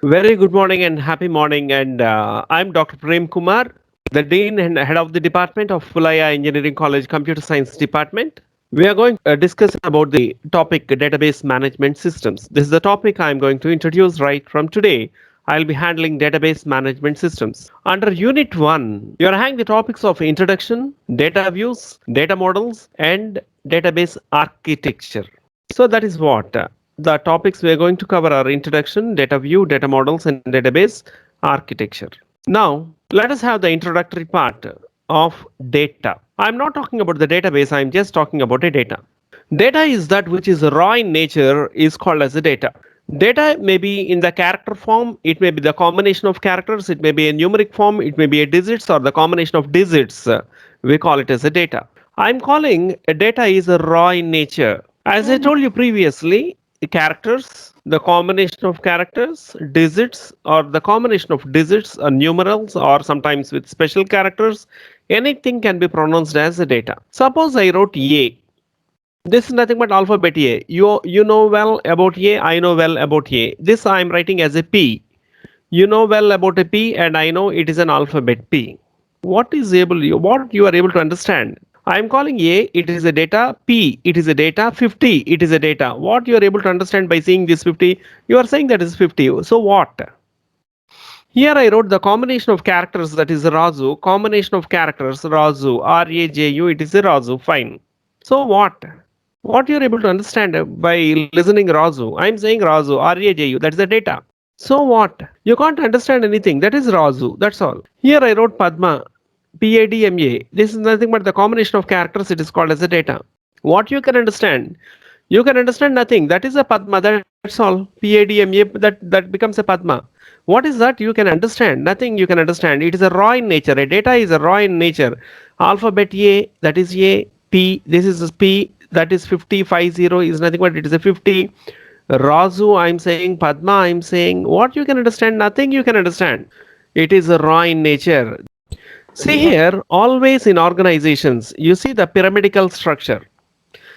Very good morning and happy morning. And I'm Dr. Prem Kumar, the Dean and Head of the Department of Pullaiah Engineering College Computer Science Department. We are going to discuss about the topic database management systems. This is the topic I'm going to introduce right from today. I'll be handling database management systems. Under Unit 1, you're having the topics of introduction, data views, data models, and database architecture. So that is what the topics we are going to cover are introduction, data view, data models, and database architecture. Now, let us have the introductory part of data. I'm not talking about the database, I'm just talking about a data. Data is that which is raw in nature is called as a data. Data may be in the character form, it may be the combination of characters, it may be a numeric form, it may be a digits or the combination of digits. We call it as a data. I'm calling a data is a raw in nature. As I told you previously, characters, the combination of characters, digits, or the combination of digits or numerals, or sometimes with special characters, anything can be pronounced as a data. Suppose I wrote A. This is nothing but alphabet A. You know well about A, I know well about A. This I am writing as a P. You know well about a P, and I know it is an alphabet P. What you are able to understand? I am calling A, it is a data, P, it is a data, 50, it is a data. What you are able to understand by seeing this 50? You are saying that is 50. So what? Here I wrote the combination of characters, that is Razu, combination of characters, Razu, R-A-J-U, it is a Razu, fine. So what? What you are able to understand by listening Razu? I am saying Razu, R-A-J-U, that is the data. So what? You can't understand anything. That is Razu. That's all. Here I wrote Padma, P-A-D-M-A. This is nothing but the combination of characters. It is called as a data. What you can understand? You can understand nothing. That is a Padma. That's all. P-A-D-M-A. That becomes a Padma. What is that? You can understand. Nothing you can understand. It is a raw in nature. A data is a raw in nature. Alphabet A, that is A. P, this is P. That is 50, 50 is nothing but it is a 50. Razu, I'm saying, Padma, I'm saying, what you can understand, nothing you can understand. It is raw in nature. See here, always in organizations, you see the pyramidal structure.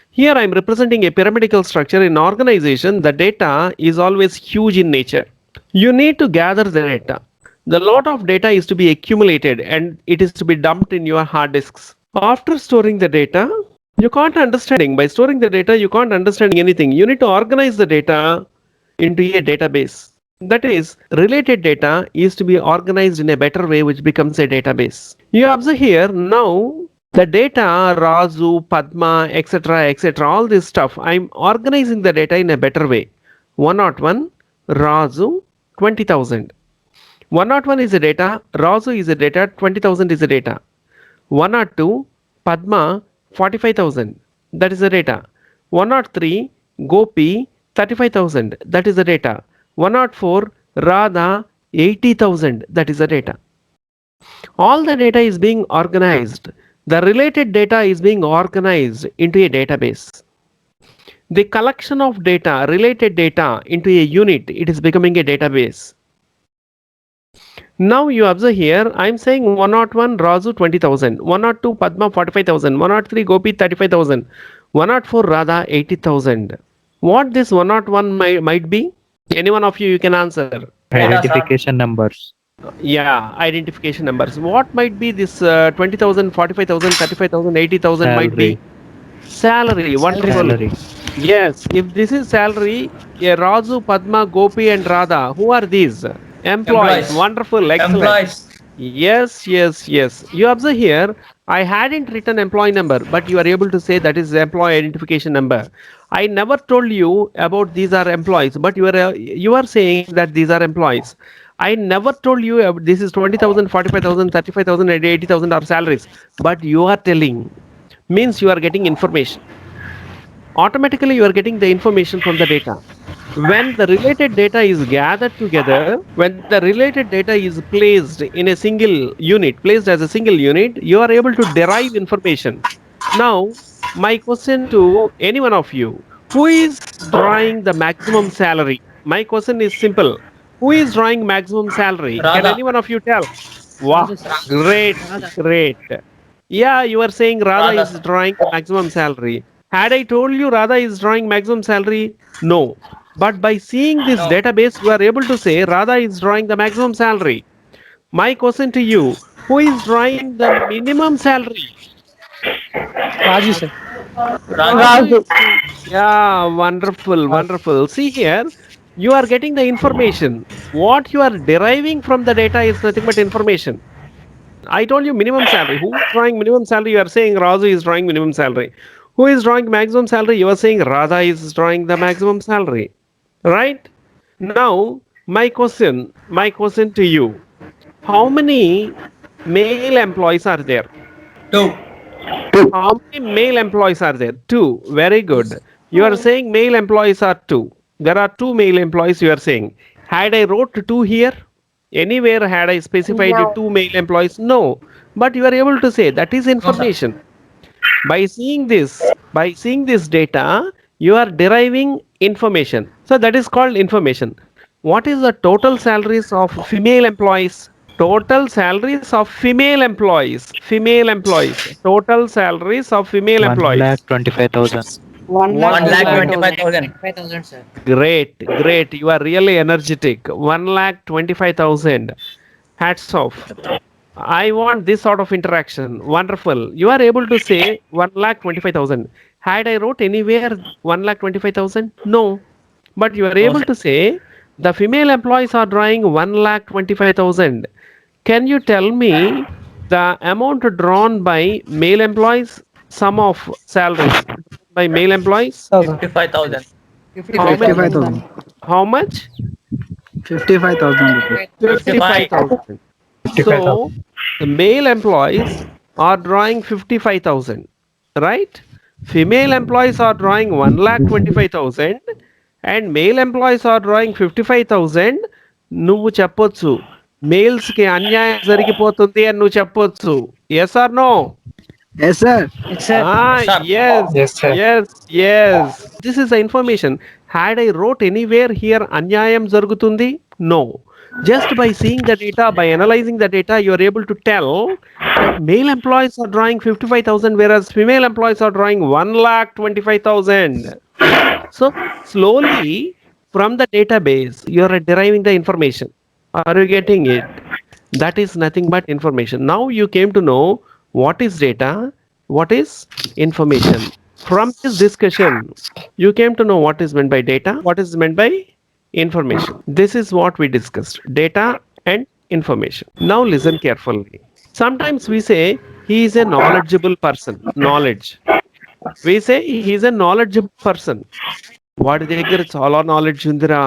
Here I'm representing a pyramidal structure in organization. The data is always huge in nature. You need to gather the data. The lot of data is to be accumulated and it is to be dumped in your hard disks. After storing the data, you can't understanding. By storing the data, you can't understanding anything. You need to organize the data into a database. That is, related data is to be organized in a better way, which becomes a database. You observe here now the data, Razu, Padma, etc., all this stuff. I'm organizing the data in a better way. 101, Razu, 20,000. 101 is a data, Razu is a data, 20,000 is a data. 102, Padma, 45,000. That is the data. 103, Gopi, 35,000. That is the data. 104, Radha, 80,000. That is the data. All the data is being organized. The related data is being organized into a database. The collection of data, related data into a unit, it is becoming a database. Now you observe here, I am saying 101 Razu 20,000, 102 Padma 45,000, 103 Gopi 35,000, 104 Radha 80,000. What this 101 might be? Any one of you can answer. Identification numbers. Yeah, identification numbers. What might be this 20,000, 45,000, 35,000, 80,000 might be? Salary. Wonderful. Salary. Yes, if this is salary, Razu, Padma, Gopi, and Radha, who are these? Employees. Wonderful. Excellent. Yes, yes, yes. You observe here, I hadn't written employee number, but you are able to say that is employee identification number. I never told you about these are employees, but you are saying that these are employees. I never told you this is 20,000, 45,000, 35,000, and 80,000 are salaries, but you are telling, means you are getting information. Automatically, you are getting the information from the data. When the related data is gathered together, when the related data is placed in a single unit, placed as a single unit, you are able to derive information. Now, my question to any one of you, who is drawing the maximum salary? My question is simple. Who is drawing maximum salary? Can any one of you tell? Wow, great, great. Yeah, you are saying Radha is drawing the maximum salary. Had I told you Radha is drawing maximum salary? No. But by seeing this database, you are able to say Radha is drawing the maximum salary. My question to you, who is drawing the minimum salary? Raju sir. Raju is yeah, wonderful, wonderful. See here, you are getting the information. What you are deriving from the data is nothing but information. I told you minimum salary. Who is drawing minimum salary? You are saying Raju is drawing minimum salary. Who is drawing maximum salary? You are saying Radha is drawing the maximum salary. Right? Now, my question to you. How many male employees are there? Two. How many male employees are there? Two. Very good. You are saying male employees are two. There are two male employees you are saying. Had I wrote two here? Anywhere had I specified two male employees? No. But you are able to say that is No, sir. information. By seeing this data, you are deriving information. So that is called information. What is the total salaries of female employees? Total salaries of female employees. Female employees. Total salaries of female One employees. lakh 25,000. 1 lakh 1,25,000. 25,000. Sir. Great, great. You are really energetic. 1,25,000. Hats off. I want this sort of interaction. Wonderful. You are able to say 1,25,000. Had I wrote anywhere 1,25,000? No. But you are No, able sir. to say the female employees are drawing 1,25,000. Can you tell me the amount drawn by male employees? Sum of salaries by male employees? 55,000. How many? 55,000. How much? 55,000 rupees. 55. 55,000. So the male employees are drawing 55,000, right? Female employees are drawing 1,25,000 and male employees are drawing 55,000. నువ్వు చెప్పొచ్చు males కి అన్యాయం జరిగిపోతుంది అని నువ్వు చెప్పొచ్చు. Yes or no? Yes, sir. Ah, Sir. yes, Yes, sir. yes. This is the information. Had I wrote anywhere here anyayam jarugutundi? No. Just by seeing the data, by analyzing the data, you are able to tell that male employees are drawing 55,000, whereas female employees are drawing 1,25,000. So slowly from the database, you are deriving the information. Are you getting it? That is nothing but information. Now you came to know what is data, what is information. From this discussion, you came to know what is meant by data, what is meant by information. This is what we discussed, data and information. Now listen carefully. Sometimes we say he is a knowledgeable person. Knowledge. We say he is a knowledgeable person. వాడి దగ్గర చాలా knowledge ఉందిరా,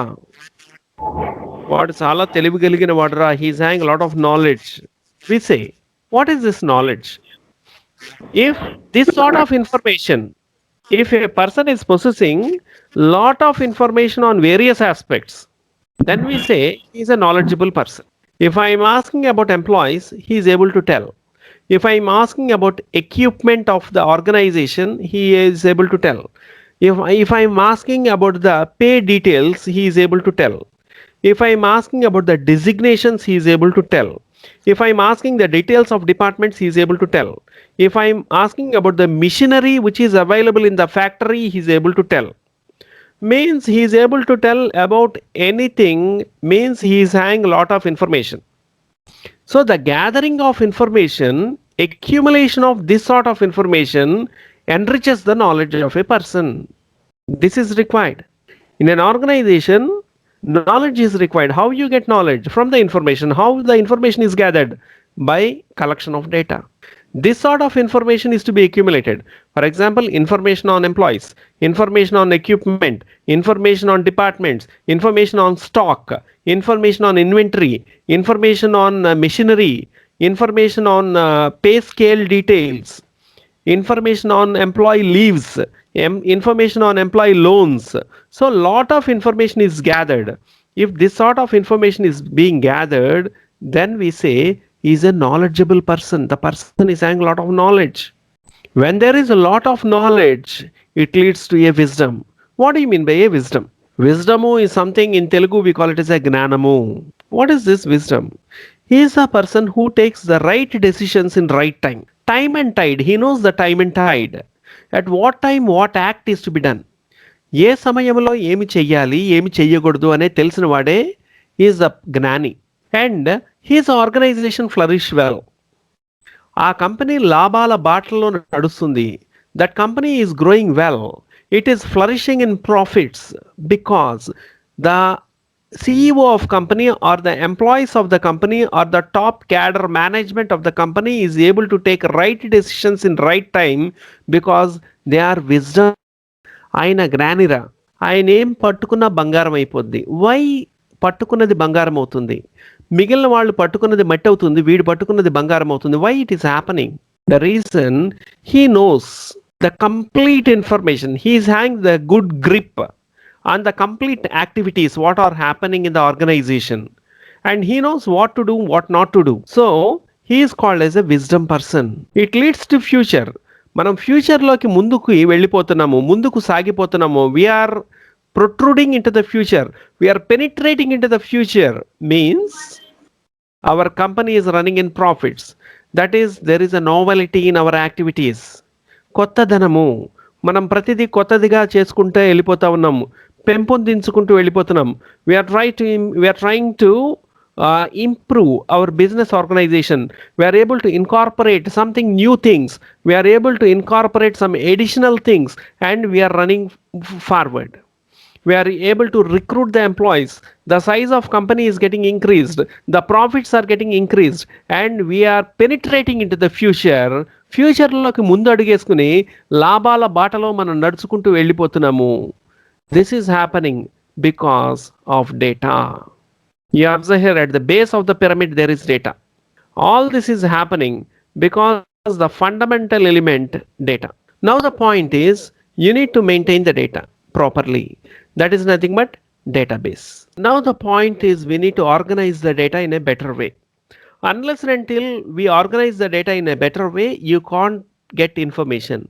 వాడు చాలా తెలివి కలిగిన వాడురా, he's hang lot of knowledge. We say what is this knowledge? If this sort of information, if a person is possessing lot of information on various aspects, then we say he is a knowledgeable person. If I am asking about employees, he is able to tell. If I am asking about equipment of the organization, he is able to tell. If I am asking about the pay details, he is able to tell. If I am asking about the designations, he is able to tell. If I am asking the details of departments, he is able to tell. If I am asking about the machinery which is available in the factory, he is able to tell. Means he is able to tell about anything, means he is having a lot of information. So the gathering of information, accumulation of this sort of information enriches the knowledge of a person. This is required. In an organization, knowledge is required. How you get knowledge? From the information. How the information is gathered? By collection of data. This sort of information is to be accumulated. For example, information on employees, information on equipment, information on departments, information on stock, information on inventory, information on machinery, information on pay scale details, information on employee leaves, information on employee loans. So lot of information is gathered. If this sort of information is being gathered, then we say he is a knowledgeable person. The person is having a lot of knowledge. When there is a lot of knowledge, it leads to a wisdom. What do you mean by a wisdom? Wisdomu is something in Telugu we call it as a gnanamu. What is this wisdom? He is a person who takes the right decisions in right time. Time and tide. He knows the time and tide. At what time, what act is to be done. ఏ సమయంలో ఏమి చెయ్యాలి ఏమి చెయ్యకూడదు అనే తెలిసిన వాడే is a జ్ఞాని. And his organization flourish well. ఆ కంపెనీ లాభాల బాటలో నడుస్తుంది. That company is growing well. It is flourishing in profits because the CEO of company or the employees of the company or the top cadre management of the company is able to take right decisions in right time because they are wisdom. ఆయన జ్ఞానిరా. ఆయన ఏం పట్టుకున్న బంగారం అయిపోద్ది. Why పట్టుకున్నది బంగారం అవుతుంది, మిగిలిన వాళ్ళు పట్టుకున్నది మట్టి అవుతుంది, వీడు పట్టుకున్నది బంగారం అవుతుంది? Why it is happening? The reason he knows the complete information. He is hang the good grip on the complete activities what are happening in the organization, and he knows what to do what not to do. So he is called as a wisdom person. It leads to future. మనం ఫ్యూచర్లోకి ముందుకు వెళ్ళిపోతున్నాము, ముందుకు సాగిపోతున్నాము. We're protruding into the future, we're penetrating into the future. Means our company is running in profits. That is there is a novelty in our activities. కొత్తదనము, మనం ప్రతిదీ కొత్తదిగా చేసుకుంటూ వెళ్ళిపోతూ ఉన్నాము, పెంపొందించుకుంటూ వెళ్ళిపోతున్నాం. We're trying to improve our business organization. We are able to incorporate something new things. We are able to incorporate some additional things, and we are running forward. We are able to recruit the employees. The size of company is getting increased. The profits are getting increased, and we are penetrating into the future. ఫ్యూచర్లోకి ముందు అడుగేసుకుని లాభాల బాటలో మనం నడుచుకుంటూ వెళ్ళిపోతున్నాము. This is happening because of data. You observe here at the base of the pyramid there is data. All this is happening because the fundamental element data. Now the point is you need to maintain the data properly. That is nothing but database. Now the point is we need to organize the data in a better way. Unless and until we organize the data in a better way, you can't get information.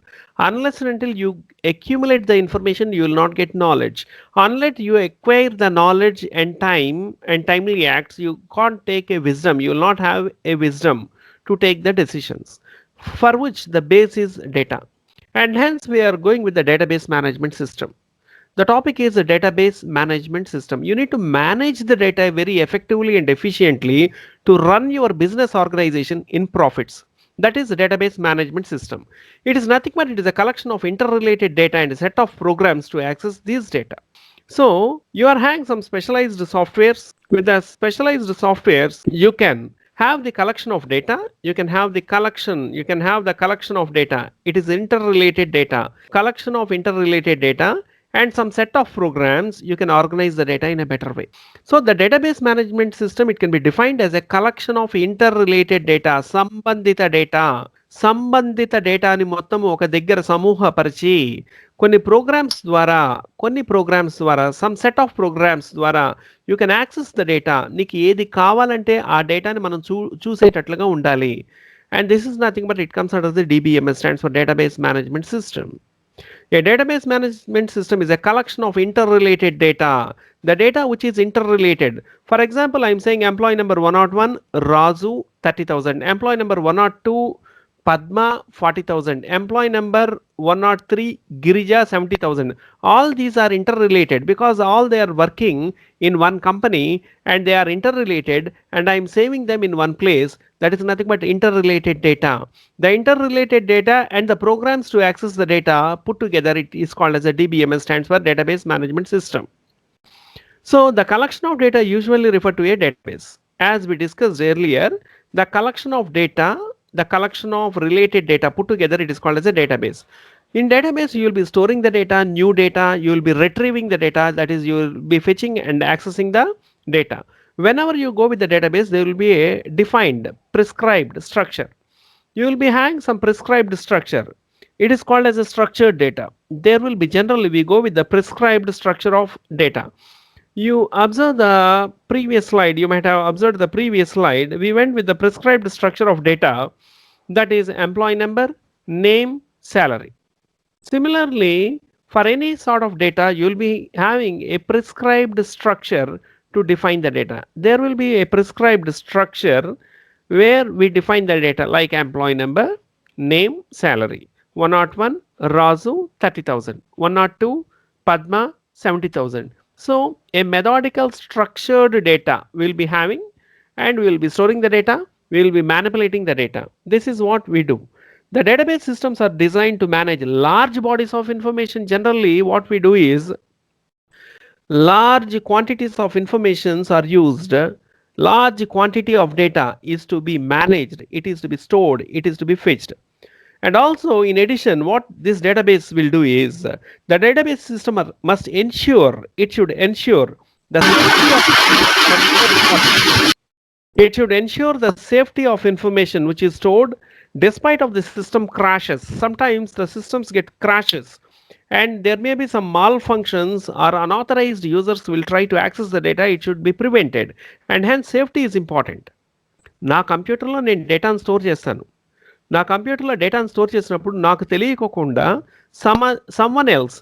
Unless and until you accumulate the information, you will not get knowledge. Unless you acquire the knowledge and time and timely acts, you can't take a wisdom. You will not have a wisdom to take the decisions, for which the base is data. And hence we are going with the database management system. The topic is a database management system. You need to manage the data very effectively and efficiently to run your business organization in profits. That is the database management system. It is nothing but it is a collection of interrelated data and a set of programs to access these data. So you are having some specialized softwares. With the specialized softwares, you can have the collection of data. You can have the collection of data. It is interrelated data. Collection of interrelated data and some set of programs, you can organize the data in a better way. So the database management system, it can be defined as a collection of interrelated data. సంబంధిత డేటాని మొత్తం ఒక దగ్గర సమూహపరిచి కొన్ని programmes ద్వారా some set of programmes ద్వారా you can access the data. నీకు ఏది కావాలంటే ఆ డేటాని మనం చూసేటట్లుగా ఉండాలి. And this is nothing but it comes under the DBMS, stands for database management system. A database management system is a collection of interrelated data. The data which is interrelated. For example, I am saying employee number 101, Razu 30,000. Employee number 102, Padma 40,000. Employee number 103, Girija 70,000. All these are interrelated because all they are working in one company and they are interrelated, and I am saving them in one place. That is nothing but interrelated data. The interrelated data and the programs to access the data put together, it is called as a DBMS, stands for database management system. So the collection of data usually refer to a database. As we discussed earlier, the collection of data, the collection of related data put together, it is called as a database. In database, you will be storing the data, new data, you will be retrieving the data, that is you will be fetching and accessing the data. Whenever you go with the database, there will be a defined, prescribed structure. You will be having some prescribed structure. It is called as a structured data. There will be, generally we go with the prescribed structure of data. You observe the previous slide, you might have observed the previous slide. We went with the prescribed structure of data, that is employee number, name, salary. Similarly, for any sort of data, you will be having a prescribed structure to define the data. There will be a prescribed structure where we define the data like employee number, name, salary. 101, Razu 30,000. 102, Padma 70,000. So a methodical structured data will be having, and we will be storing the data, we will be manipulating the data. This is what we do. The database systems are designed to manage large bodies of information. Generally, what we do is large quantities of informations are used. Large quantity of data is to be managed, it is to be stored, it is to be fetched. And also, in addition, what this database will do is the database system must ensure, it should ensure the safety of, it should ensure the safety of information which is stored despite of the system crashes. Sometimes the systems get crashes and there may be some malfunctions or unauthorized users will try to access the data. It should be prevented, and hence safety is important. నా కంప్యూటర్లో నేను డేటాను store చేస్తాను. నా కంప్యూటర్లో డేటాను store చేసినప్పుడు నాకు తెలియకోకుండా someone else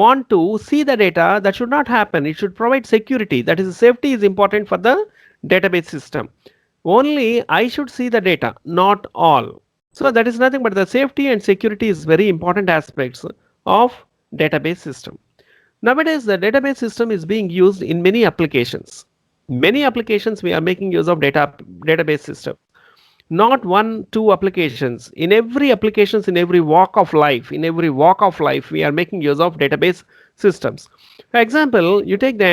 want to see the data. That should not happen. It should provide security. That is, safety is important for the database system. Only I should see the data, not all. So that is nothing but the safety and security is very important aspects of database system. Nowadays the database system is being used in many applications. Many applications we are making use of database system. Not one, two applications. In every applications, in every walk of life, we are making use of database systems. For example, you take the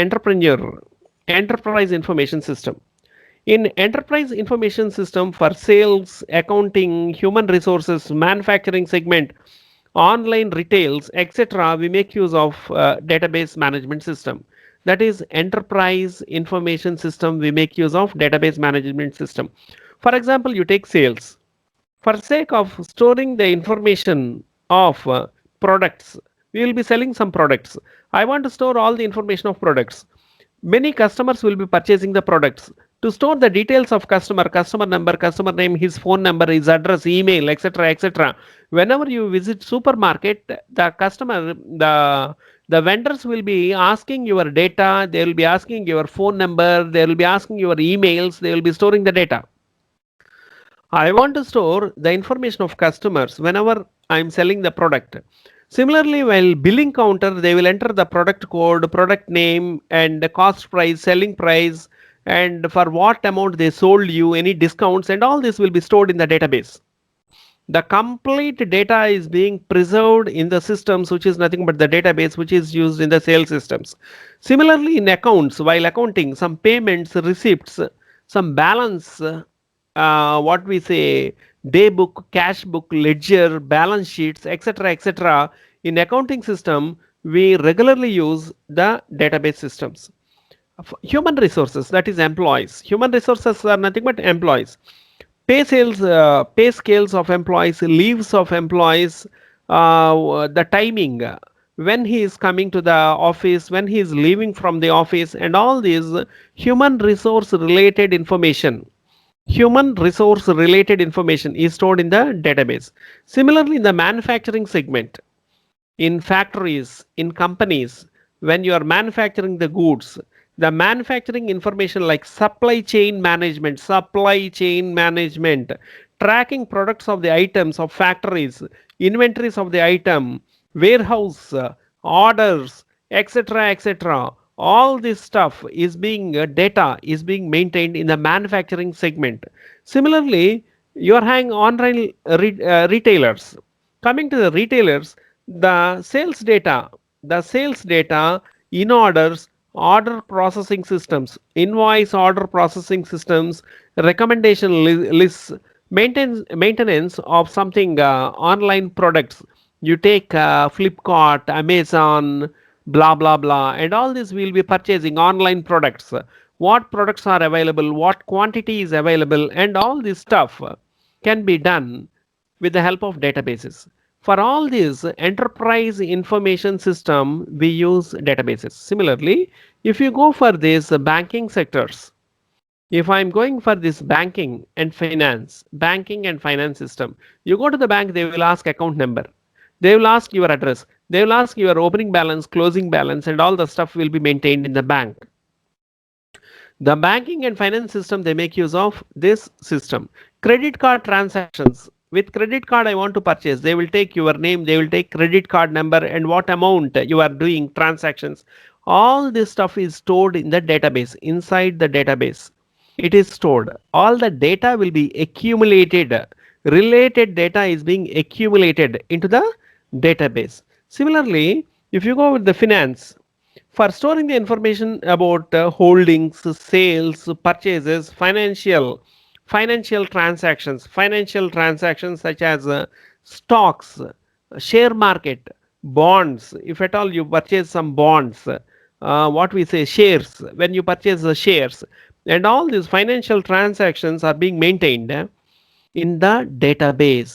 enterprise information system. In enterprise information system for sales, accounting, human resources, manufacturing segment, online retails, etc., we make use of database management system. That is enterprise information system. We make use of database management system. For example, you take sales. For sake of storing the information of products, we will be selling some products. I want to store all the information of products. Many customers will be purchasing the products. To store the details of customer number, customer name, his phone number, his address, email, etc., etc. Whenever you visit supermarket, the vendors will be asking your data, they will be asking your phone number, they will be asking your emails, they will be storing the data. I want to store the information of customers whenever I am selling the product. Similarly, while billing counter, they will enter the product code, product name, and the cost price, selling price, and for what amount they sold you, any discounts, and all this will be stored in the database. The complete data is being preserved in the systems, which is nothing but the database which is used in the sales systems. Similarly, in accounts, while accounting, some payments, receipts, some balance, what we say, day book, cash book, ledger, balance sheets, etc., etc. In accounting system, we regularly use the database systems. Human resources, that is employees. Human resources are nothing but employees. Pay scales of employees, leaves of employees, the timing, when he is coming to the office, when he is leaving from the office, and all these human resource related information. Human resource related information is stored in the database. Similarly, in the manufacturing segment, in factories, in companies, when you are manufacturing the goods, the manufacturing information like supply chain management, tracking products of the items of factories, inventories of the item, warehouse, orders, etc., etc. All this stuff is being data is being maintained in the manufacturing segment. Similarly, you are having online retailers. Coming to the retailers, the sales data in orders, order processing systems, invoice order processing systems, recommendation lists, maintenance of something online products. You take Flipkart, Amazon, blah blah blah, and all this will be purchasing online products. What products are available, what quantity is available, and all this stuff can be done with the help of databases. For all these enterprise information system, we use databases. Similarly, if you go for these banking sectors, if I'm going for this banking and finance system, you go to the bank, they will ask account number, they will ask your address, they will ask your opening balance, closing balance, and all the stuff will be maintained in the bank. The banking and finance system, they make use of this system. Credit card transactions, with credit card I want to purchase, they will take your name, they will take credit card number and what amount you are doing transactions. All this stuff is stored in the database, inside the database. It is stored. All the data will be accumulated. Related data is being accumulated into the database. Similarly, if you go with the finance, for storing the information about holdings, sales, purchases, financial transactions such as stocks, share market, bonds. If at all you purchase some bonds, what we say shares, when you purchase the shares, and all these financial transactions are being maintained in the database.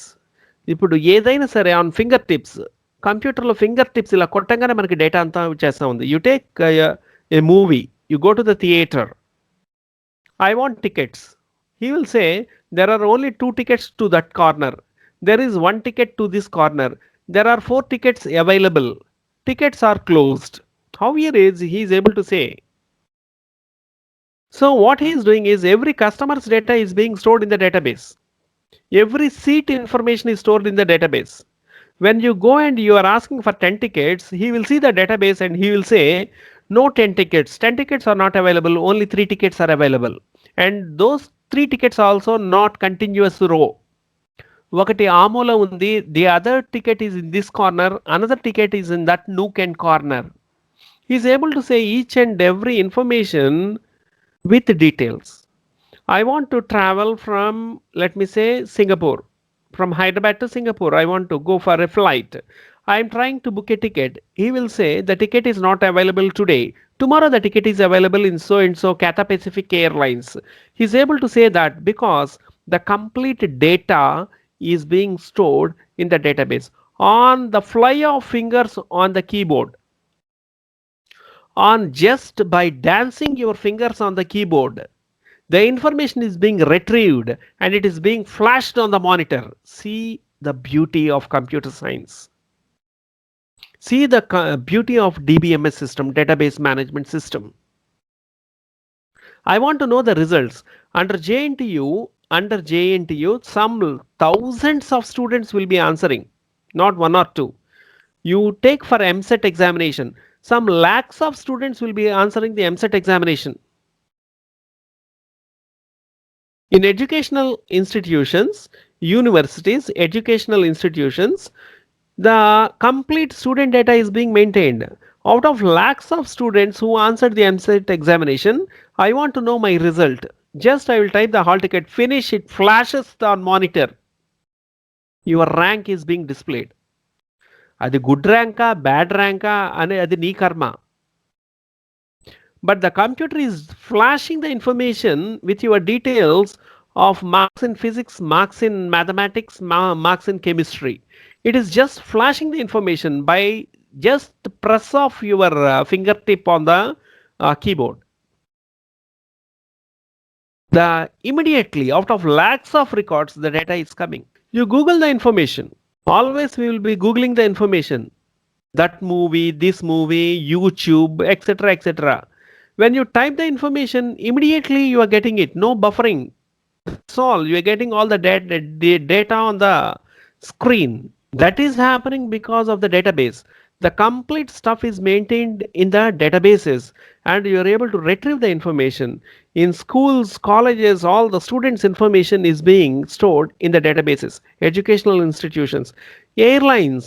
ఇప్పుడు ఏదైనా సరే on finger tips, కంప్యూటర్లో finger tips ఇలా కొట్టంగానే మనకి data అంతా వచ్చేస్తూ ఉంది. You take a movie, you go to the theatre, I want tickets. He will say there are only 2 tickets to that corner. There is 1 ticket to this corner. There are 4 tickets available. Tickets are closed. How here is he is able to say? So what he is doing is every customer's data is being stored in the database. Every seat information is stored in the database. When you go and you are asking for 10 tickets, he will see the database and he will say, no 10 tickets. 10 tickets are not available. Only 3 tickets are available. And those 3 tickets are also not continuous row. ఒకటి ఆ మూల ఉంది, the other ticket is in this corner, another ticket is in that nook and corner. He is able to say each and every information with details. I want to travel from, let me say, Singapore. From Hyderabad to Singapore, I want to go for a flight. I am trying to book a ticket. He will say the ticket is not available today. Tomorrow the ticket is available in so and so Cathay Pacific Airlines. He is able to say that because the complete data is being stored in the database. On the fly of fingers on the keyboard, on just by dancing your fingers on the keyboard, the information is being retrieved and it is being flashed on the monitor. See the beauty of computer science. See the beauty of DBMS system, database management system. I want to know the results. Under JNTU, some thousands of students will be answering, not 1 or 2. You take for M.Set examination, some lakhs of students will be answering the M.Set examination. In educational institutions, universities, educational institutions, the complete student data is being maintained. Out of lakhs of students who answered the M.Set examination, I want to know my result. Just I will type the hall ticket, finish, it flashes on monitor. Your rank is being displayed. అది good ర్యాంకా bad ర్యాంకా అనే అది నీ కర్మ. But the computer is flashing the information with your details of marks in physics, marks in mathematics, marks in chemistry. It is just flashing the information by just press of your fingertip on the keyboard. Immediately out of lakhs of records, the data is coming. You Google the information. Always we will be Googling the information. That movie, this movie, YouTube, etc. etc. When you type the information, immediately you are getting it. No buffering. That's all. You are getting all the data on the screen. That is happening because of the database. The complete stuff is maintained in the databases and you are able to retrieve the information. In schools, colleges, all the students' information is being stored in the databases. Educational institutions, airlines,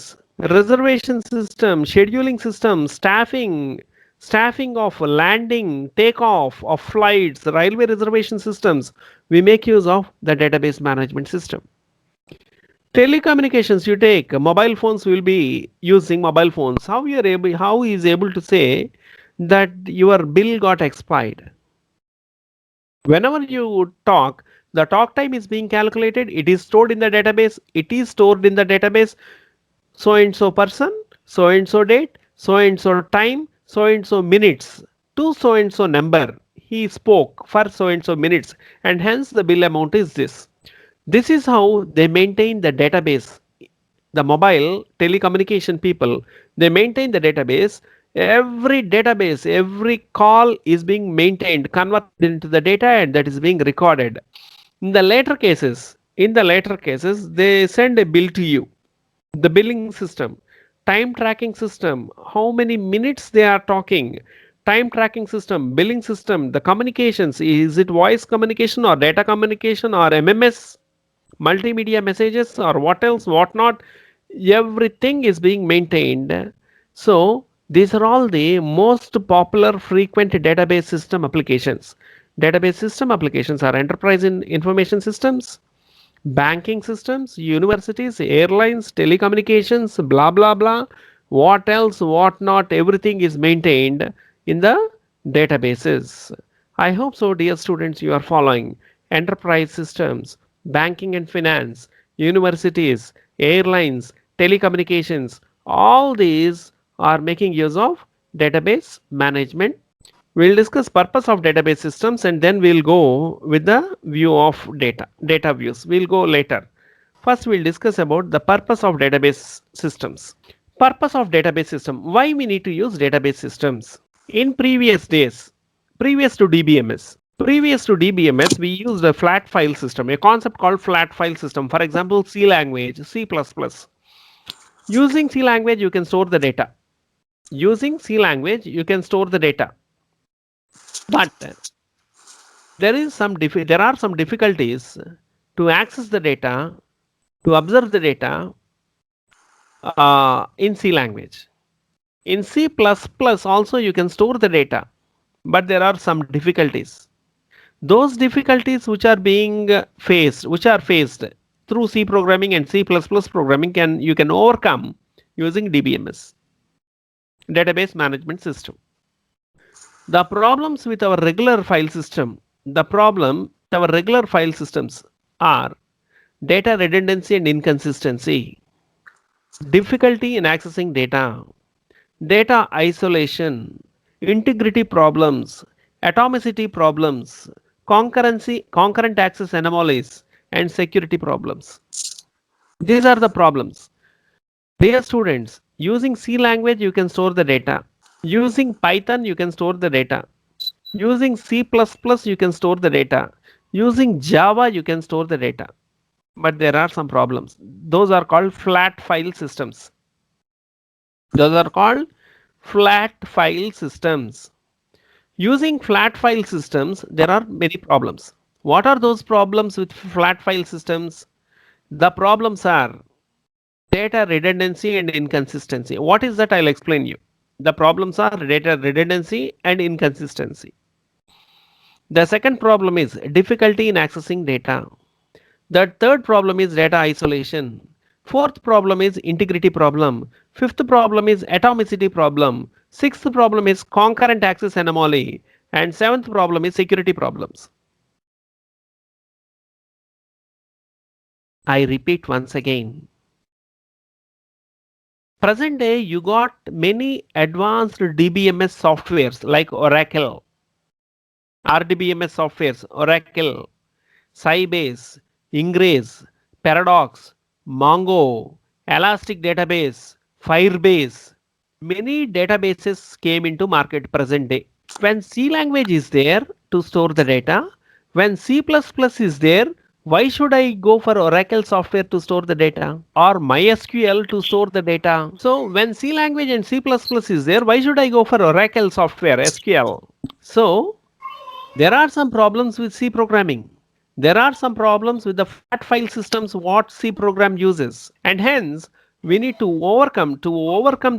reservation system, scheduling system, staffing of landing, takeoff of flights, railway reservation systems, we make use of the database management system. Telecommunications, you take mobile phones, will be using mobile phones. How he is able to say that your bill got expired? Whenever you talk, the talk time is being calculated. It is stored in the database. It is stored in the database. So and so person, so and so date, so and so time, so and so minutes to so and so number. He spoke for so and so minutes and hence the bill amount is this. This is how they maintain the database. The mobile telecommunication people, they maintain the database. Every call is being maintained, converted into the data and that is being recorded. In the later cases, In the later cases, they send a bill to you. The billing system, time tracking system, how many minutes they are talking, time tracking system, billing system, the communications, is it voice communication or data communication or MMS, multimedia messages or what else, what not, everything is being maintained. So these are all the most popular frequent database system applications. Database system applications are enterprise information systems, banking systems, universities, airlines, telecommunications, blah blah blah. What else, what not, everything is maintained in the databases. I hope so, dear students, you are following. Enterprise systems, banking and finance, universities, airlines, telecommunications, all these are making use of database management. We'll discuss purpose of database systems and then we'll go with the view of data views. We'll go later. First, we'll discuss about the purpose of database systems. Purpose of database system. Why we need to use database systems? In previous days, previous to DBMS, we used a flat file system, a concept called flat file system. For example, C language, C++. Using C language, you can store the data. Using C language, you can store the data. But there are some difficulties to access the data, to observe the data in C language. In C++ also you can store the data, but there are some difficulties. Those difficulties which are being faced through C programming and C++ programming you can overcome using DBMS, database management system. The problems with our regular file system, the problem with our regular file systems are data redundancy and inconsistency, difficulty in accessing data, data isolation, integrity problems, atomicity problems, concurrent access anomalies, and security problems. These are the problems. Dear students, using C language you can store the data. Using Python you can store the data. Using C++ you can store the data. Using Java you can store the data. But there are some problems. Those are called flat file systems. Those are called flat file systems. Using flat file systems, there are many problems. What are those problems with flat file systems? The problems are data redundancy and inconsistency. What is that? I'll explain you. The problems are data redundancy and inconsistency. The second problem is difficulty in accessing data. The third problem is data isolation. Fourth problem is integrity problem. Fifth problem is atomicity problem. Sixth problem is concurrent access anomaly. And seventh problem is security problems. I repeat once again. Present day, you got many advanced DBMS softwares like Oracle, RDBMS softwares, Oracle, Sybase, Ingress, Paradox, Mongo, Elastic Database, Firebase. Many databases came into market present day. When C language is there to store the data, when C++ is there, why should I go for Oracle software to store the data or MySQL to store the data? So when C language and C++ is there, why should I go for Oracle software, SQL? So there are some problems with C programming. There are some problems with the flat file systems what C program uses, and hence we need to overcome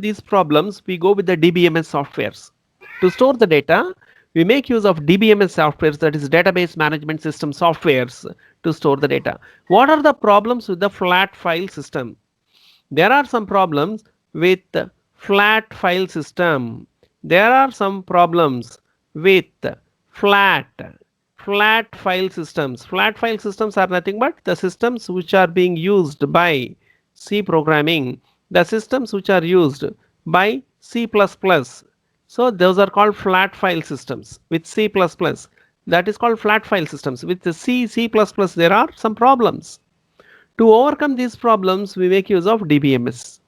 these problems. We go with the DBMS softwares to store the data. We make use of DBMS softwares, that is database management system softwares, to store the data. What are the problems with the flat file system? There are some problems with flat file system. There are some problems with flat file systems. Flat file systems are nothing but the systems which are being used by C programming, the systems which are used by C++. So those are called flat file systems with C++. That is called flat file systems. With the C++, there are some problems. To overcome these problems, we make use of DBMS.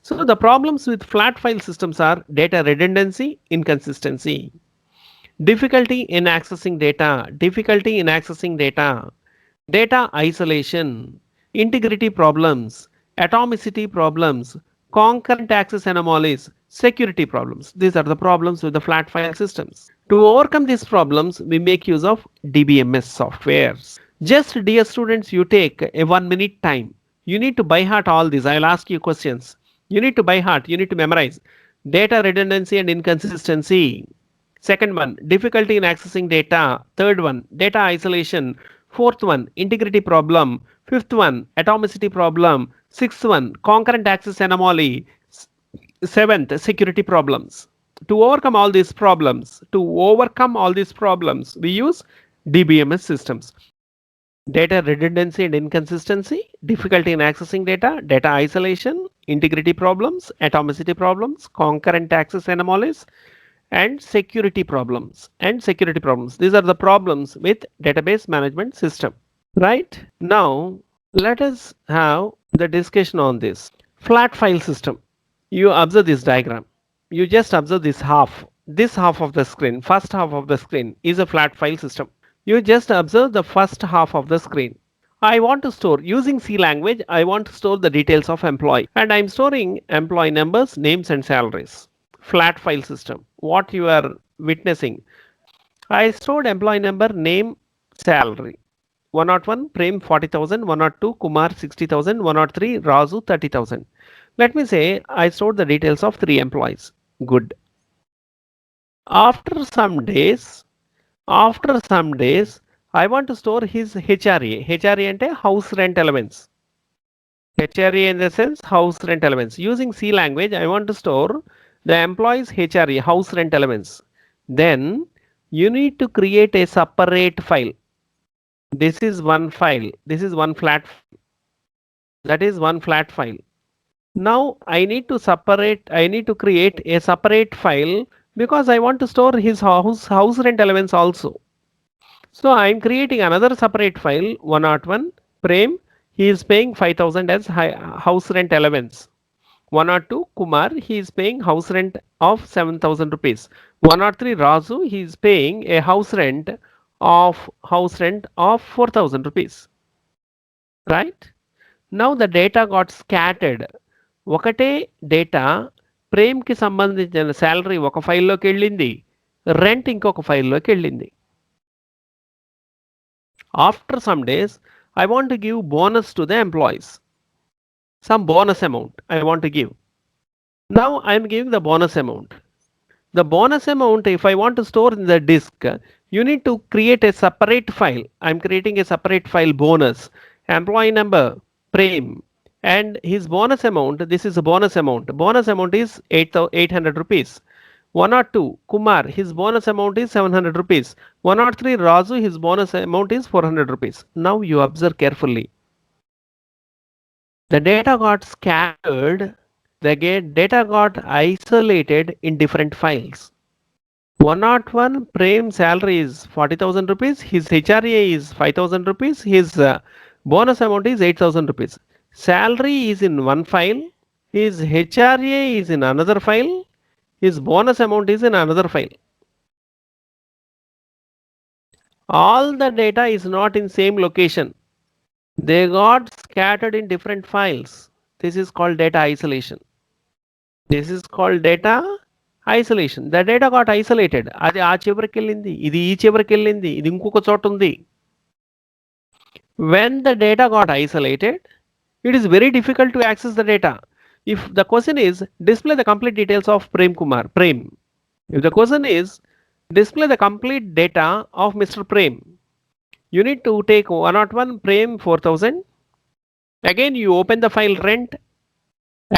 So the problems with flat file systems are data redundancy, inconsistency, difficulty in accessing data, data isolation, integrity problems, atomicity problems, concurrent access anomalies, security problems. These are the problems with the flat file systems. To overcome these problems, we make use of DBMS softwares. Just dear students, you take a 1 minute time. You need to by heart all these. I'll ask you questions. You need to by heart, you need to memorize data redundancy and inconsistency. Second one, difficulty in accessing data. Third one, data isolation. Fourth one, integrity problem. Fifth one, atomicity problem. Sixth one, concurrent access anomaly. Seventh, security problems. To overcome all these problems, we use DBMS systems. Data redundancy and inconsistency, difficulty in accessing data, data isolation, integrity problems, atomicity problems, concurrent access anomalies, and security problems. These are the problems with database management system. Right? Now, let us have the discussion on this. Flat file system. You observe this diagram. You just observe this half. This half of the screen, first half of the screen is a flat file system. You just observe the first half of the screen. I want to store using C language. I want to store the details of employee, and I'm storing employee numbers, names, and salaries. Flat file system. What you are witnessing, I stored employee number, name, salary. 101 Prem 40,000, 102 Kumar 60,000, 103 Razu 30,000. Let me say I stored the details of 3 employees. Good. After some days, I want to store his HRA. HRA ante house rent allowance. HRA in the sense house rent allowance. Using C language, I want to store the employee's HRA, house rent allowance. Then you need to create a separate file. This is one file. This is one flat. That is one flat file. Now I need to create a separate file because I want to store his house rent allowance also. So I am creating another separate file 101 Prem. He is paying 5,000 as house rent allowance. 102 Kumar, he is paying house rent of 7,000 rupees. 103 Razu, he is paying a house rent of 4,000 rupees. Right? Now the data got scattered. ఒకటే data ప్రేమ్కి సంబంధించిన salary ఒక ఫైల్లోకి వెళ్ళింది, rent ఇంకొక ఫైల్లోకి వెళ్ళింది. After some days, I want to give bonus to the employees. Some bonus amount I want to give. Now I am giving the bonus amount. The bonus amount, if I want to store in the disk, you need to create a separate file. I am creating a separate file bonus. Employee number, Prem, and his bonus amount, this is a bonus amount. Bonus amount is 800 rupees. 102 Kumar, his bonus amount is 700 rupees. 103 Razu, his bonus amount is 400 rupees. Now you observe carefully. The data got scattered. The data got isolated in different files. 101 Prem salary is 40,000 rupees. His HRA is 5,000 rupees. His bonus amount is 8,000 rupees. Salary is in one file. His HRA is in another file. His bonus amount is in another file. All the data is not in same location. They got scattered in different files. This is called data isolation. This is called data isolation. The data got isolated. అది ఆ చివరికి వెళ్ళింది, ఇది ఈ చివరికి వెళ్ళింది, ఇది ఇంకొక చోట ఉంది. When the data got isolated, it is very difficult to access the data. If the question is display the complete details of Prem Kumar, Prem. If the question is display the complete data of Mr. Prem, you need to take 101 Prem 4,000. Again you open the file rent.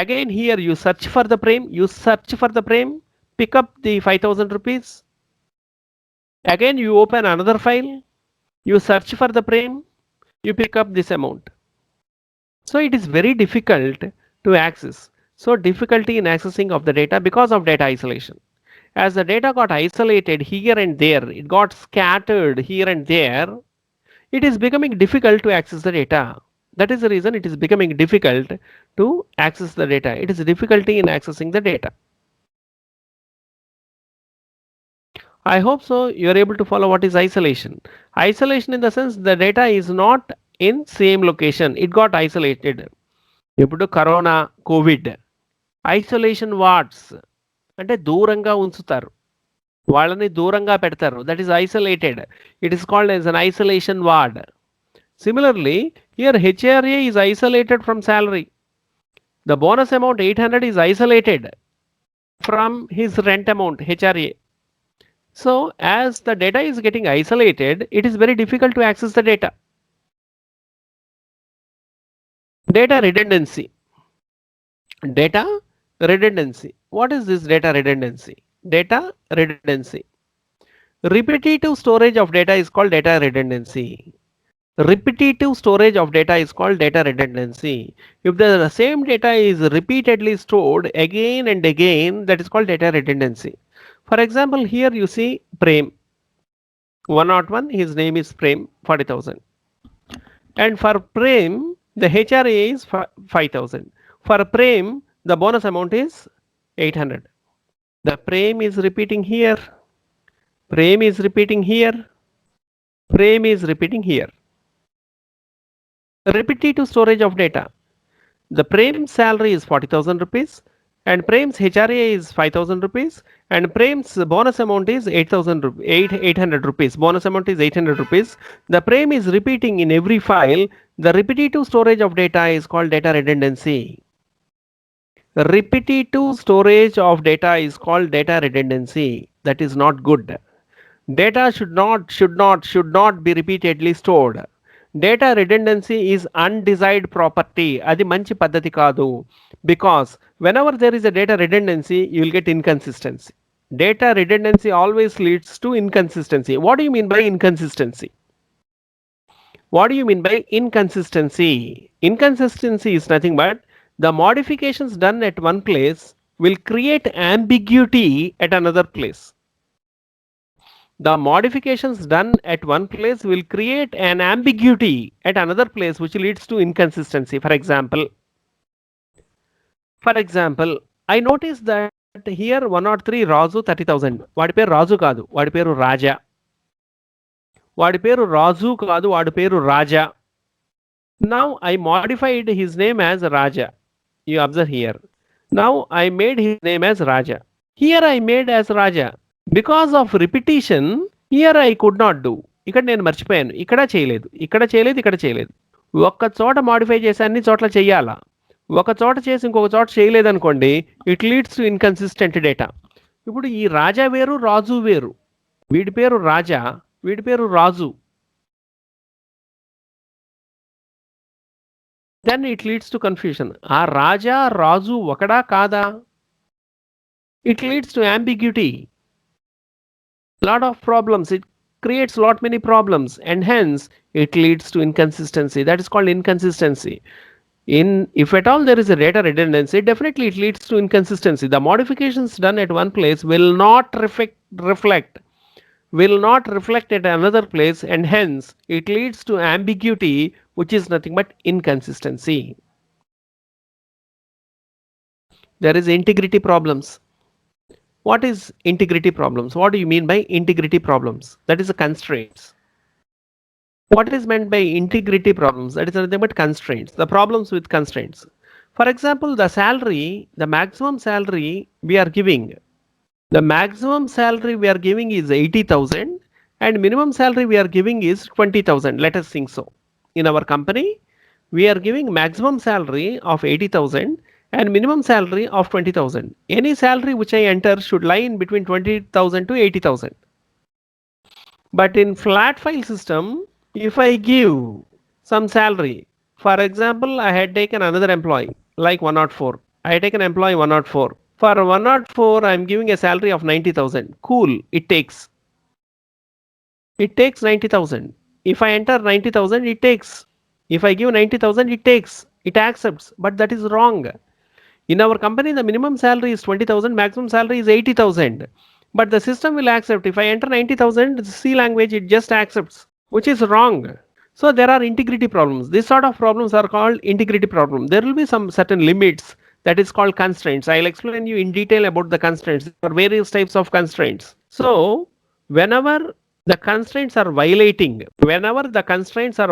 Again here you search for the Prem, pick up the 5,000 rupees. Again you open another file, you search for the Prem, you pick up this amount. So it is very difficult to access. So difficulty in accessing of the data because of data isolation. As the data got isolated here and there, it got scattered here and there, it is becoming difficult to access the data. That is the reason it is becoming difficult to access the data. It is difficulty in accessing the data. I hope so. You are able to follow what is isolation. Isolation in the sense the data is not in same location. It got isolated. ఇప్పుడు corona Covid isolation wards అంటే దూరంగా ఉంచుతారు, వాళ్ళని దూరంగా పెడతారు. That is isolated. It is called as an isolation ward. Similarly, here HRA is isolated from salary. The bonus amount 800 is isolated from his rent amount HRA. So as the data is getting isolated, it is very difficult to access the data. Data redundancy. Data redundancy. What is this data redundancy? Data redundancy. Repetitive storage of data is called data redundancy. Repetitive storage of data is called data redundancy. If the same data is repeatedly stored again and again, that is called data redundancy. For example, here you see Prem 101, his name is Prem, 40,000. And for Prem, the HRA is 5,000. For Prem, the bonus amount is 800. The Prem is repeating here. Prem is repeating here. Prem is repeating here. Repetitive storage of data. The Prem's salary is 40,000 rupees and Prem's HRA is 5,000 rupees and Prem's bonus amount is 800 rupees. Bonus amount is 800 rupees. The Prem is repeating in every file. The repetitive storage of data is called data redundancy. Repetitive storage of data is called data redundancy. That is not good. Data should not be repeatedly stored. Data redundancy is undesired property. Adi manchi paddhati kaadu. Because whenever there is a data redundancy, you will get inconsistency. Data redundancy always leads to inconsistency. What do you mean by inconsistency? What do you mean by inconsistency? Inconsistency is nothing but the modifications done at one place will create ambiguity at another place. The modifications done at one place will create an ambiguity at another place which leads to inconsistency. For example, I noticed that here 103 Razu 30,000. వాడి పేరు రాజు కాదు, వాడి పేరు రాజా. వాడి పేరు రాజు కాదు, వాడి పేరు రాజా. Now I modified his name as Raja. You observe here. Now I made his name as Raja. Here I made as Raja. Because of repetition, here I could not do. ఇక్కడ నేను మర్చిపోయాను, ఇక్కడ చేయలేదు, ఇక్కడ చేయలేదు, ఇక్కడ చేయలేదు. ఒక్క చోట మాడిఫై చేసి అన్ని చోట్ల చేయాలా, ఒక చోట చేసి ఇంకొక చోట చేయలేదు అనుకోండి, it leads to inconsistent data. ఇప్పుడు ఈ రాజా వేరు, రాజు వేరు. వీడి పేరు రాజా, వీడి పేరు రాజు. Then it leads to confusion. ఆ రాజా రాజు ఒకడా కాదా? It leads to ambiguity. Lot of problems. It creates lot many problems and hence it leads to inconsistency. That is called inconsistency. If at all there is a data redundancy, definitely it leads to inconsistency. The modifications done at one place will not reflect at another place and hence it leads to ambiguity, which is nothing but inconsistency. There is integrity problems. What is integrity problems? What do you mean by integrity problems? That is the constraints. What is meant by integrity problems? That is nothing but constraints. The problems with constraints. For example, the salary, the maximum salary we are giving. The maximum salary we are giving is 80,000 and minimum salary we are giving is 20,000. Let us think so. In our company, we are giving maximum salary of 80,000 and minimum salary of 20,000. Any salary which I enter should lie in between 20,000 to 80,000. But in Flatfile system, if I give some salary, for example, I had taken another employee like 104. I had taken employee 104. For 104, I am giving a salary of 90,000. Cool, it takes 90,000. If I enter 90,000, it takes. If I give 90,000, it takes. It accepts, but that is wrong. In our company, the minimum salary is 20,000, maximum salary is 80,000. But the system will accept. If I enter 90,000, the C language, it just accepts, which is wrong. So there are integrity problems. This sort of problems are called integrity problem. There will be some certain limits, that is called constraints. I'll explain you in detail about the constraints. There are various types of constraints. So Whenever the constraints are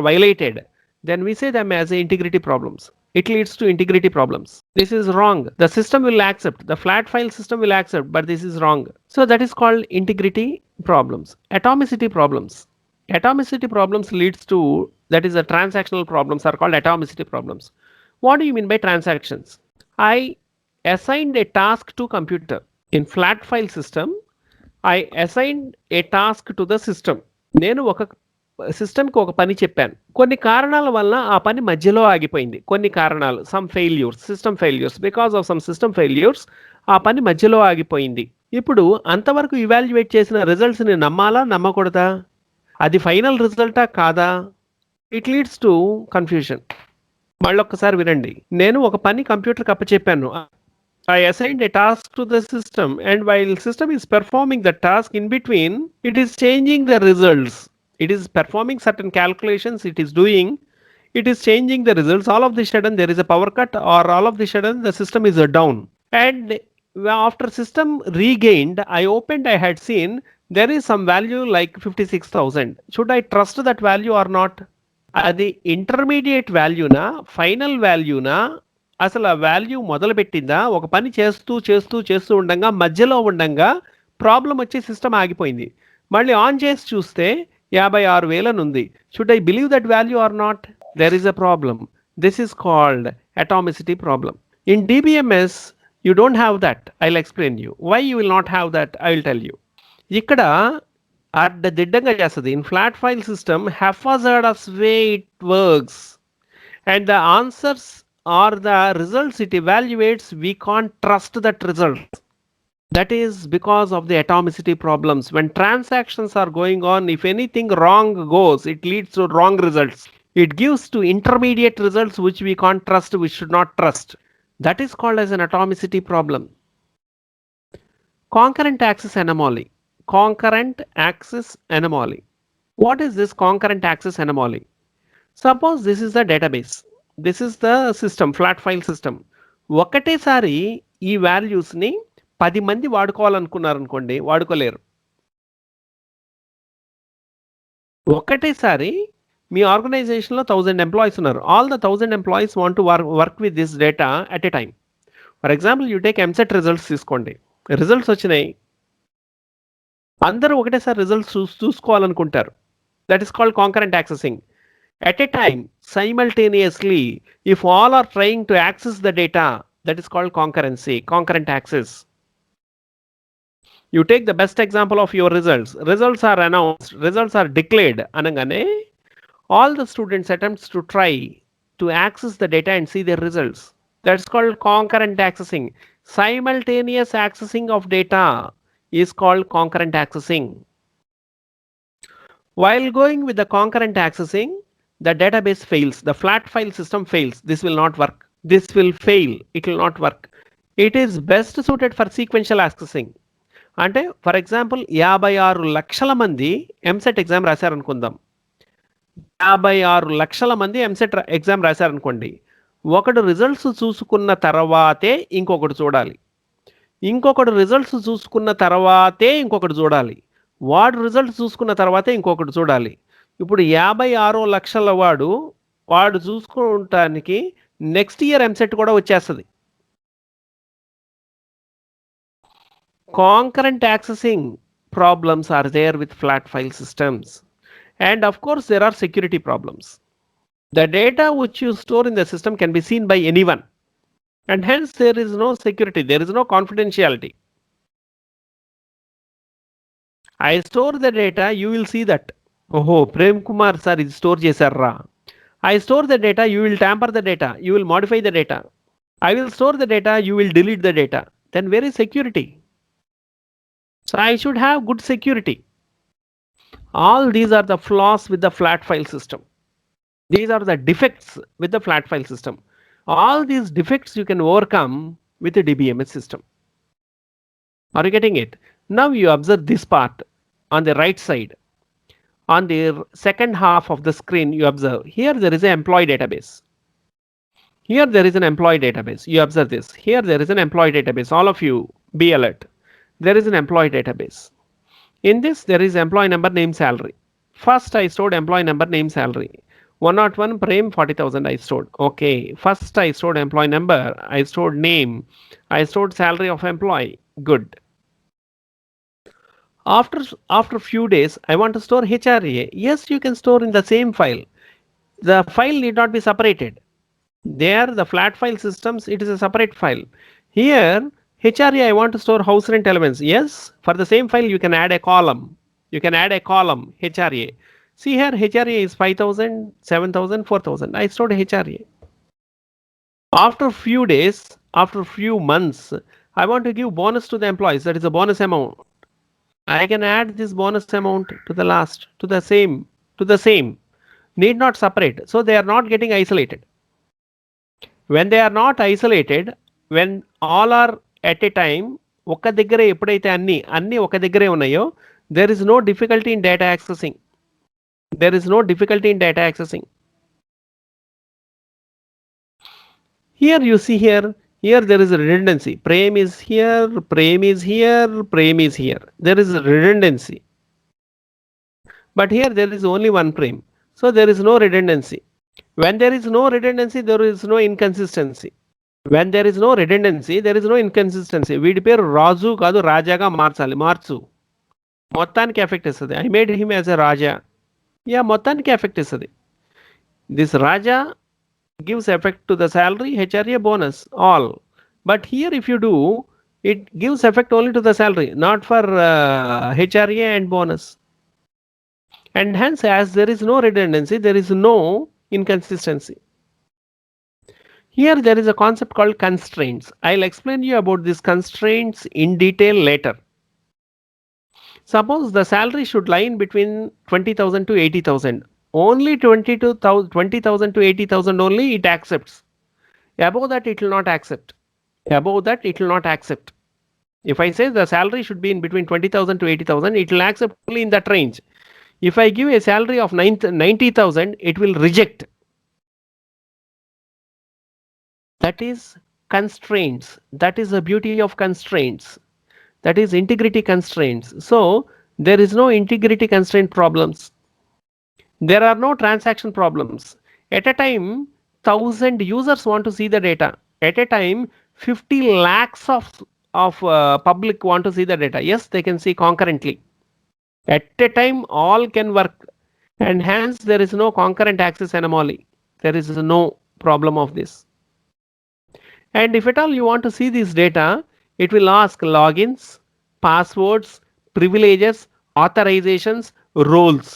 violated, then we say them as integrity problems. It leads to integrity problems. This is wrong. The system will accept, the flat file system will accept, but this is wrong. So that is called integrity problems. Atomicity problems. Atomicity problems leads to, that is the transactional problems are called atomicity problems. What do you mean by transactions? I assigned a task to computer. In flat file system, I assigned a task to the system. నేను ఒక సిస్టమ్కి ఒక పని చెప్పాను. కొన్ని కారణాల వల్ల ఆ పని మధ్యలో ఆగిపోయింది. కొన్ని కారణాలు, some failures, system failures, because of some system failures ఆ పని మధ్యలో ఆగిపోయింది. ఇప్పుడు అంతవరకు ఇవాల్యుయేట్ చేసిన రిజల్ట్స్ని నమ్మాలా నమ్మకూడదా? అది ఫైనల్ రిజల్టా కాదా? It leads to confusion. మళ్ళొక్కసారి వినండి. నేను ఒక పని కంప్యూటర్కి అప్పచెప్పాను. I assigned a task to the system, and while system is performing the task, in between it is changing the results. It is performing certain calculations, it is changing the results. All of the sudden there is a power cut, or all of the sudden the system is down, and after system regained, I had seen there is some value like 56,000. Should I trust that value or not? అది intermediate వాల్యూనా, final వాల్యూనా, అసలు ఆ value మొదలుపెట్టిందా? ఒక పని చేస్తూ ఉండగా మధ్యలో ఉండగా problem వచ్చి సిస్టమ్ ఆగిపోయింది. మళ్ళీ ఆన్ చేసి చూస్తే 56,000 అని ఉంది. Should I believe that value or not? There is a problem. This is called atomicity problem. In DBMS you don't have that. I will explain you why you will not have that. I will tell you. ఇక్కడ అడ్డదిడ్డంగా చేస్తుంది. In flat file system haphazardous way it works, and the answers or the results it evaluates, we can't trust that result. That is because of the atomicity problems. When transactions are going on, if anything wrong goes, it leads to wrong results. It gives to intermediate results which we can't trust, we should not trust. That is called as an atomicity problem. Concurrent access anomaly. Concurrent access anomaly. What is this concurrent access anomaly? Suppose this is the database. This is the system, flat file system. ఒకటేసారి ఈ వాల్యూస్ని 10 మంది వాడుకోవాలనుకున్నారనుకోండి, వాడుకోలేరు. ఒకటేసారి మీ ఆర్గనైజేషన్లో 1000 employees ఉన్నారు. All the 1000 employees want to work with this data at a time. For example you take EAMCET results తీసుకోండి. Results వచ్చినాయి, అందరూ ఒకటేసారి రిజల్ట్స్ చూసుకోవాలనుకుంటారు. That is called concurrent accessing. At a time, simultaneously, if all are trying to access the data, that is called concurrency, concurrent access. You take the best example of your results. Results are announced, results are declared. Anangane, all the students attempts to try to access the data and see their results. That's called concurrent accessing. Simultaneous accessing of data is called concurrent accessing. While going with the concurrent accessing, the database fails, the flat file system fails. This will not work. This will fail. It will not work. It is best suited for sequential accessing. అంటే for example 56 లక్షల మంది EAMCET exam రాశారనుకుందాం. 56 లక్షల మంది EAMCET exam రాశారనుకోండి. ఒకడు results చూసుకున్న తర్వాతే ఇంకొకటి చూడాలి, ఇంకొకడు రిజల్ట్స్ చూసుకున్న తర్వాతే ఇంకొకటి చూడాలి, వాడు రిజల్ట్స్ చూసుకున్న తర్వాతే ఇంకొకటి చూడాలి. ఇప్పుడు 56 లక్షల వాడు చూసుకోవటానికి నెక్స్ట్ ఇయర్ ఎంసెట్ కూడా వచ్చేస్తుంది. Concurrent accessing problems are there with flat file systems, and of course there are security problems. The data which you store in the system can be seen by anyone, and hence there is no security, there is no confidentiality. I store the data, you will see that, oh, Prem Kumar sir is store chesarra. I store the data, you will tamper the data, you will modify the data. I will store the data, you will delete the data. Then where is security? So I should have good security. All these are the flaws with the flat file system. These are the defects with the flat file system. All these defects you can overcome with a DBMS system. Are you getting it? Now you observe this part on the right side. On the second half of the screen, you observe here there is an employee database. Here there is an employee database. You observe this. Here there is an employee database. All of you be alert. There is an employee database. In this, there is employee number, name, salary. First, I stored employee number, name, salary. 101 Prem 40,000 I stored. Okay. First, I stored employee number. I stored name. I stored salary of employee. Good. After few days, I want to store HRA. Yes, you can store in the same file. The file need not be separated. There, the flat file systems, it is a separate file. Here, HRA, I want to store house rent elements. Yes, for the same file, you can add a column. You can add a column, HRA. See here, HRA is 5,000, 7,000, 4,000. I stored HRA. After few days, after few months, I want to give bonus to the employees. That is a bonus amount. I can add this bonus amount to the last, to the same. Need not separate. So they are not getting isolated. When they are not isolated, when all are at a time, ఒక్క దగ్గరే ఎప్పుడైతే అన్ని ఒక దగ్గరే ఉన్నాయో, there is no difficulty in data accessing. There is no difficulty in data accessing. Here you see here there is a redundancy. Prem is here, Prem is here, Prem is here. There is a redundancy. But here there is only one Prem. So there is no redundancy. When there is no redundancy, there is no inconsistency. When there is no redundancy, there is no inconsistency. వీడి పేరు రాజు కాదు రాజాగా మార్చాలి. మార్చు మొత్తానికి effect ఇస్తుంది. I made him as a Raja. Yeah మొత్తానికి effect ఇస్తుంది. This Raja gives effect to the salary, HRA, bonus, all. But here if you do, it gives effect only to the salary, not for HRA and bonus. And hence, as there is no redundancy, there is no inconsistency. Here there is a concept called constraints. I'll explain you about these constraints in detail later. Suppose the salary should lie in between 20,000 to 80,000. Only 20,000 to 80,000 only it accepts. Above that it will not accept. Above that it will not accept. If I say the salary should be in between 20,000 to 80,000, it will accept only in that range. If I give a salary of 90,000, it will reject. That is constraints. That is the beauty of constraints. That is integrity constraints. So there is no integrity constraint problems. There are no transaction problems. At a time, 1,000 users want to see the data. At a time, 50 lakhs of public want to see the data. Yes, they can see concurrently. At a time, all can work. And hence, there is no concurrent access anomaly. There is no problem of this. And if at all you want to see this data, it will ask logins, passwords, privileges, authorizations, roles.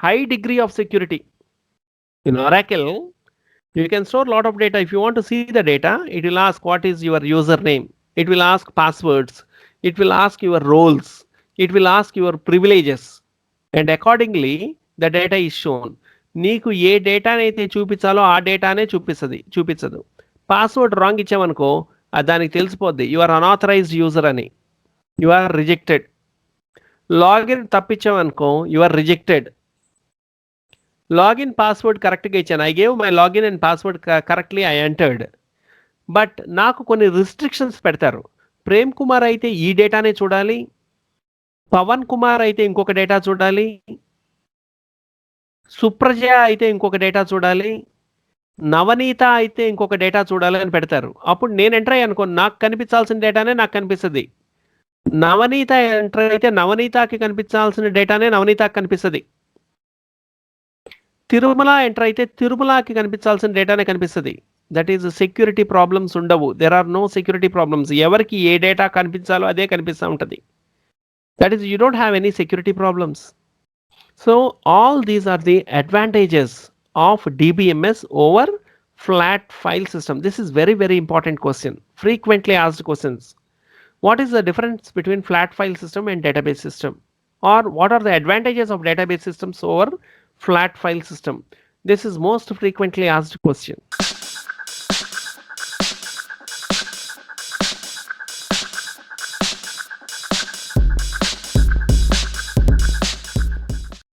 High degree of security. In Oracle, you can store a lot of data. If you want to see the data, it will ask what is your username. It will ask passwords. It will ask your roles. It will ask your privileges. And accordingly, the data is shown. నీకు ఏ డేటానైతే చూపించాలో ఆ డేటానే చూపించదు. Password wrong ఇచ్చామనుకో దానికి తెలిసిపోద్ది you are unauthorised user అని, you are rejected. Login తప్పించామనుకో you are rejected. Login password కరెక్ట్గా ఇచ్చాను. I gave my login and password correctly I entered. But నాకు కొన్ని రిస్ట్రిక్షన్స్ పెడతారు. ప్రేమ్ కుమార్ అయితే ఈ డేటానే చూడాలి, పవన్ కుమార్ అయితే ఇంకొక డేటా చూడాలి, సుప్రజ అయితే ఇంకొక డేటా చూడాలి, నవనీత అయితే ఇంకొక డేటా చూడాలి అని పెడతారు. అప్పుడు నేను ఎంటర్ అయ్యాను అనుకో నాకు కనిపించాల్సిన డేటానే నాకు కనిపిస్తుంది. నవనీత ఎంటర్ అయితే నవనీతకి కనిపించాల్సిన డేటానే నవనీతకి కనిపిస్తుంది. తిరుమల ఎంటర్ అయితే తిరుమలకి కనిపించాల్సిన డేటానే కనిపిస్తుంది. దట్ ఈస్ సెక్యూరిటీ ప్రాబ్లమ్స్ ఉండవు. There are no security problems. ఎవరికి ఏ డేటా కనిపించాలో అదే కనిపిస్తూ ఉంటుంది. That is you don't have any security problems. So all these are the advantages of DBMS over flat file system. This is very, very important question. Frequently asked questions. What is the difference between flat file system and database system? Or what are the advantages of database systems over flat file system? This is most frequently asked question.